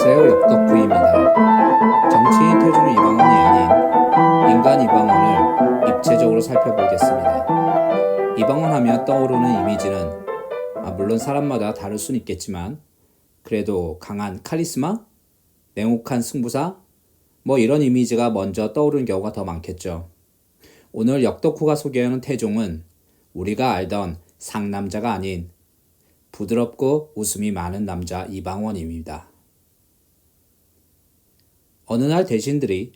안녕하세요. 역덕후입니다. 정치인 태종 이방원이 아닌 인간 이방원을 입체적으로 살펴보겠습니다. 이방원 하면 떠오르는 이미지는 물론 사람마다 다를 순 있겠지만 그래도 강한 카리스마? 냉혹한 승부사? 이런 이미지가 먼저 떠오르는 경우가 더 많겠죠. 오늘 역덕후가 소개하는 태종은 우리가 알던 상남자가 아닌 부드럽고 웃음이 많은 남자 이방원입니다. 어느 날 대신들이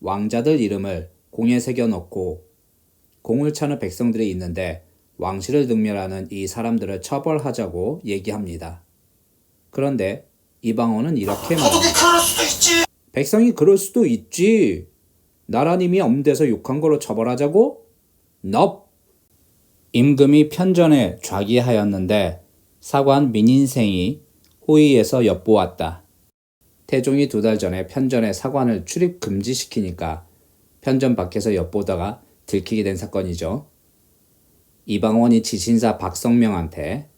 왕자들 이름을 공에 새겨놓고 공을 차는 백성들이 있는데 왕실을 능멸하는 이 사람들을 처벌하자고 얘기합니다. 그런데 이방원은 이렇게 말합니다. 백성이 그럴 수도 있지. 나라님이 없는 데서 욕한 걸로 처벌하자고? 넙! 임금이 편전에 좌기하였는데 사관 민인생이 호위에서 엿보았다. 태종이 2달 전에 편전에 사관을 출입 금지시키니까 편전 밖에서 엿보다가 들키게 된 사건이죠. 이방원이 지신사 박성명한테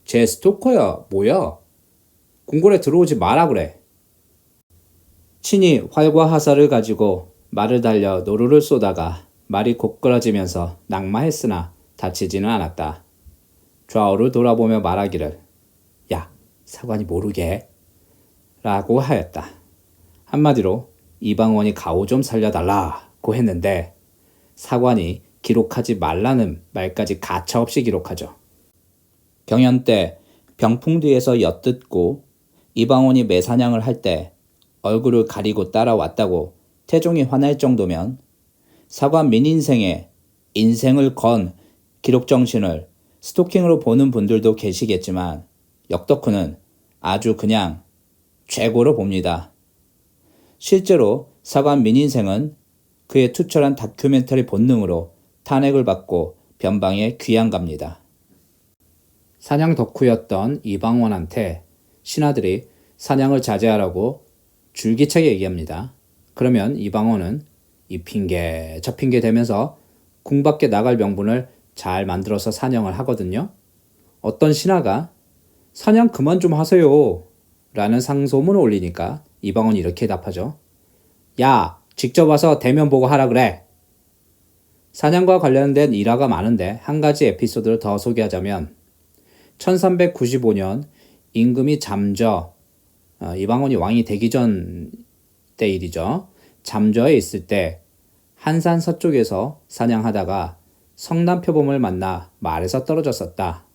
쟤 스토커야 뭐야? 궁궐에 들어오지 마라 그래. 친히 활과 화살을 가지고 말을 달려 노루를 쏘다가 말이 고꾸라지면서 낙마했으나 다치지는 않았다. 좌우를 돌아보며 말하기를 야, 사관이 모르게 라고 하였다. 한마디로 이방원이 가오 좀 살려달라고 했는데 사관이 기록하지 말라는 말까지 가차없이 기록하죠. 경연 때 병풍 뒤에서 엿듣고 이방원이 매사냥을 할 때 얼굴을 가리고 따라왔다고 태종이 화날 정도면 사관 민인생의 인생을 건 기록 정신을 스토킹으로 보는 분들도 계시겠지만 역덕후는 아주 그냥 최고로 봅니다. 실제로 사관 민인생은 그의 투철한 다큐멘터리 본능으로 탄핵을 받고 변방에 귀양갑니다. 사냥 덕후였던 이방원한테 신하들이 사냥을 자제하라고 줄기차게 얘기합니다. 그러면 이방원은 이 핑계 저 핑계 대면서 궁 밖에 나갈 명분을 잘 만들어서 사냥을 하거든요. 어떤 신하가 사냥 그만 좀 하세요 라는 상소문을 올리니까 이방원이 이렇게 답하죠. 야, 직접 와서 대면 보고 하라 그래. 사냥과 관련된 일화가 많은데 한 가지 에피소드를 더 소개하자면 1395년 임금이 잠저, 이방원이 왕이 되기 전 때 일이죠. 잠저에 있을 때 한산 서쪽에서 사냥하다가 성남 표범을 만나 말에서 떨어졌었다.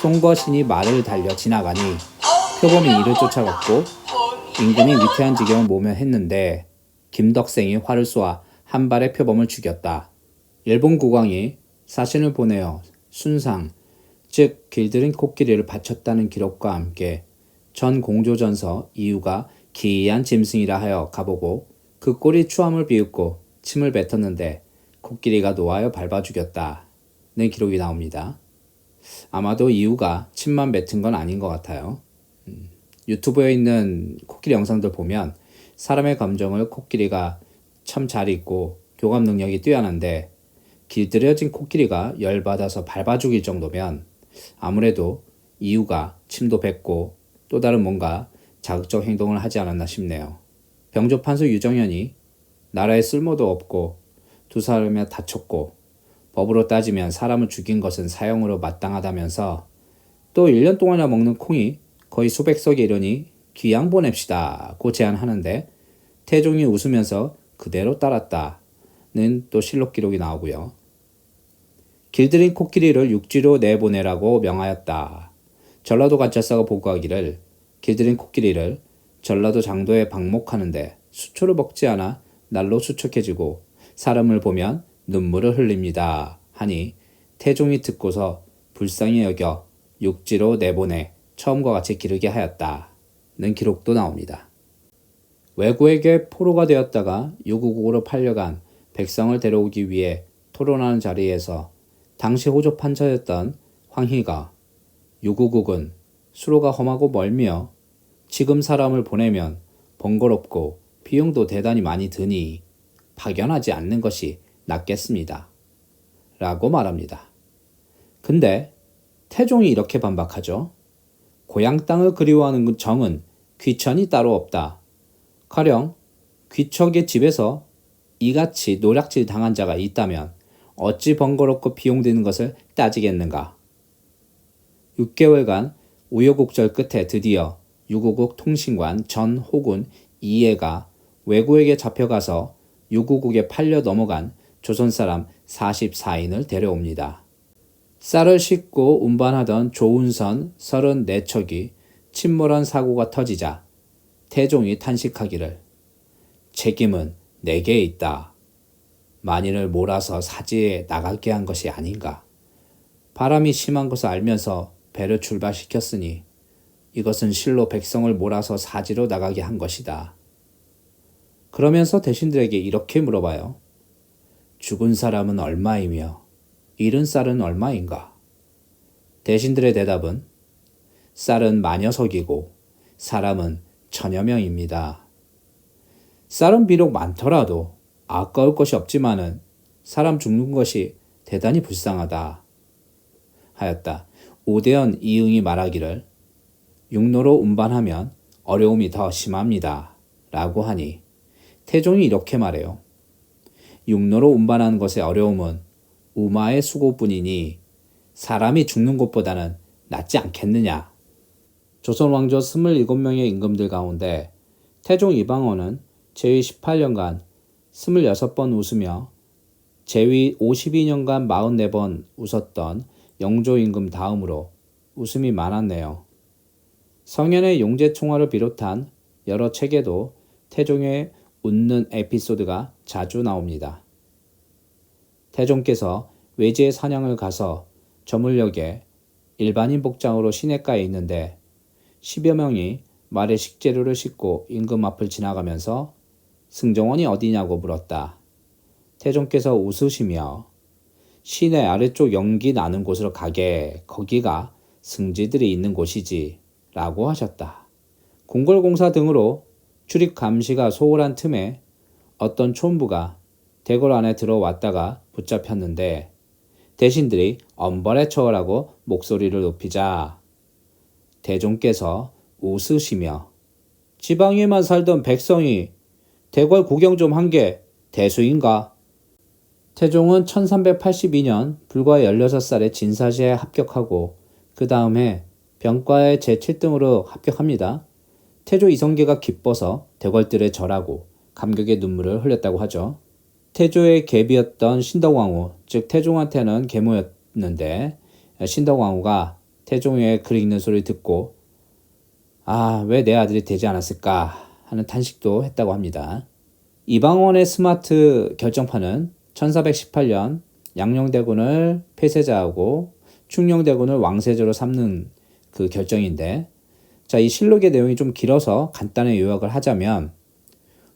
송거신이 말을 달려 지나가니 표범이 이를 쫓아갔고 임금이 위태한 지경을 모면했는데 김덕생이 활을 쏘아 한 발에 표범을 죽였다. 일본 국왕이 사신을 보내어 순상, 즉 길들인 코끼리를 바쳤다는 기록과 함께 전 공조전서 이유가 기이한 짐승이라 하여 가보고 그 꼴이 추함을 비웃고 침을 뱉었는데 코끼리가 노하여 밟아 죽였다는 기록이 나옵니다. 아마도 이유가 침만 뱉은 건 아닌 것 같아요. 유튜브에 있는 코끼리 영상들 보면 사람의 감정을 코끼리가 참 잘 읽고 교감 능력이 뛰어난데 길들여진 코끼리가 열받아서 밟아 죽일 정도면 아무래도 이유가 침도 뱉고 또 다른 뭔가 자극적 행동을 하지 않았나 싶네요. 병조 판서 유정현이 나라에 쓸모도 없고 두 사람이 다쳤고 법으로 따지면 사람을 죽인 것은 사형으로 마땅하다면서 또 1년 동안이나 먹는 콩이 거의 수백 석에 이르니 귀양 보냅시다고 제안하는데 태종이 웃으면서 그대로 따랐다는 또 실록 기록이 나오고요. 길들인 코끼리를 육지로 내보내라고 명하였다. 전라도 관찰사가 보고하기를 길들인 코끼리를 전라도 장도에 방목하는데 수초를 먹지 않아 날로 수척해지고 사람을 보면 눈물을 흘립니다 하니 태종이 듣고서 불쌍히 여겨 육지로 내보내 처음과 같이 기르게 하였다는 기록도 나옵니다. 왜구에게 포로가 되었다가 유구국으로 팔려간 백성을 데려오기 위해 토론하는 자리에서 당시 호조 판처였던 황희가 유구국은 수로가 험하고 멀며 지금 사람을 보내면 번거롭고 비용도 대단히 많이 드니 파견하지 않는 것이 낫겠습니다. 라고 말합니다. 근데 태종이 이렇게 반박하죠. 고향 땅을 그리워하는 정은 귀천이 따로 없다. 가령 귀척의 집에서 이같이 노략질 당한 자가 있다면 어찌 번거롭고 비용드는 것을 따지겠는가. 6개월간 우여곡절 끝에 드디어 유고국 통신관 전호군 이해가 왜구에게 잡혀가서 유고국에 팔려 넘어간 조선사람 44인을 데려옵니다. 쌀을 싣고 운반하던 조운선 34척이 침몰한 사고가 터지자 태종이 탄식하기를 책임은 내게 있다. 만인을 몰아서 사지에 나가게 한 것이 아닌가. 바람이 심한 것을 알면서 배를 출발시켰으니 이것은 실로 백성을 몰아서 사지로 나가게 한 것이다. 그러면서 대신들에게 이렇게 물어봐요. 죽은 사람은 얼마이며 잃은 쌀은 얼마인가? 대신들의 대답은 쌀은 만여석이고 사람은 천여 명입니다. 쌀은 비록 많더라도 아까울 것이 없지만은 사람 죽는 것이 대단히 불쌍하다 하였다. 오대연 이응이 말하기를 육로로 운반하면 어려움이 더 심합니다 라고 하니 태종이 이렇게 말해요. 육로로 운반하는 것의 어려움은 우마의 수고뿐이니 사람이 죽는 것보다는 낫지 않겠느냐. 조선 왕조 27명의 임금들 가운데 태종 이방원은 제위 18년간 26번 웃으며 제위 52년간 44번 웃었던 영조 임금 다음으로 웃음이 많았네요. 성현의 용제총화를 비롯한 여러 책에도 태종의 웃는 에피소드가 자주 나옵니다. 태종께서 외지에 사냥을 가서 저물녘에 일반인 복장으로 시냇가에 있는데 10여 명이 말에 식재료를 싣고 임금 앞을 지나가면서 승정원이 어디냐고 물었다. 태종께서 웃으시며 시내 아래쪽 연기 나는 곳으로 가게 거기가 승지들이 있는 곳이지 라고 하셨다. 궁궐공사 등으로 출입 감시가 소홀한 틈에 어떤 촌부가 대궐 안에 들어왔다가 붙잡혔는데 대신들이 엄벌에 처하라고 목소리를 높이자 대종께서 웃으시며 지방에만 살던 백성이 대궐 구경 좀 한 게 대수인가? 태종은 1382년 불과 16살에 진사시에 합격하고 그 다음 해 병과에 제7등으로 합격합니다. 태조 이성계가 기뻐서 대궐들에 절하고 감격의 눈물을 흘렸다고 하죠. 태조의 계비였던 신덕왕후, 즉 태종한테는 계모였는데 신덕왕후가 태종의 글 읽는 소리를 듣고 왜 내 아들이 되지 않았을까 하는 탄식도 했다고 합니다. 이방원의 스마트 결정판은 1418년 양녕대군을 폐쇄자하고 충녕대군을 왕세자로 삼는 그 결정인데 이 실록의 내용이 좀 길어서 간단히 요약을 하자면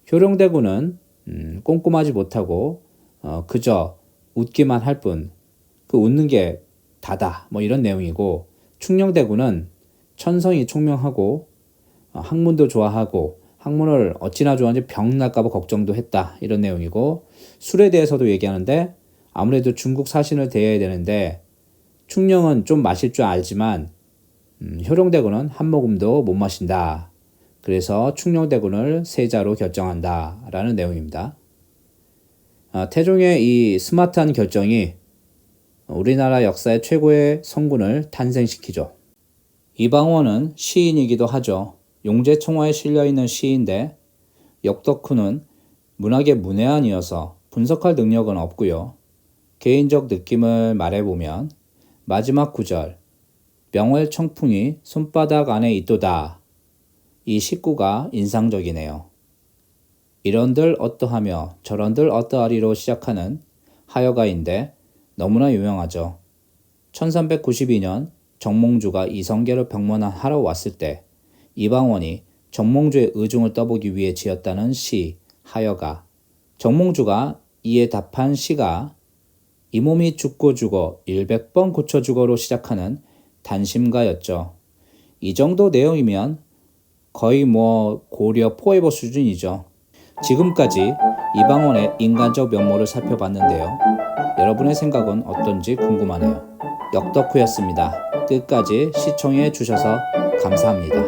효령대군은 꼼꼼하지 못하고 그저 웃기만 할 뿐 그 웃는 게 다다 이런 내용이고 충녕대군은 천성이 총명하고 학문도 좋아하고 학문을 어찌나 좋아하는지 병 날까봐 걱정도 했다 이런 내용이고 술에 대해서도 얘기하는데 아무래도 중국 사신을 대해야 되는데 충녕은 좀 마실 줄 알지만 효령대군은 한 모금도 못 마신다. 그래서 충녕대군을 세자로 결정한다 라는 내용입니다. 태종의 이 스마트한 결정이 우리나라 역사의 최고의 성군을 탄생시키죠. 이방원은 시인이기도 하죠. 용제총화에 실려있는 시인데 역덕후는 문학의 문외한이어서 분석할 능력은 없고요. 개인적 느낌을 말해보면 마지막 구절 명월청풍이 손바닥 안에 있도다. 이 식구가 인상적이네요. 이런들 어떠하며 저런들 어떠하리로 시작하는 하여가인데 너무나 유명하죠. 1392년 정몽주가 이성계를 병문안하러 왔을 때 이방원이 정몽주의 의중을 떠보기 위해 지었다는 시 하여가. 정몽주가 이에 답한 시가 이 몸이 죽고 죽어 100번 고쳐 죽어로 시작하는 단심가였죠. 이 정도 내용이면 거의 고려 포에버 수준이죠. 지금까지 이방원의 인간적 면모를 살펴봤는데요. 여러분의 생각은 어떤지 궁금하네요. 역덕후였습니다. 끝까지 시청해 주셔서 감사합니다.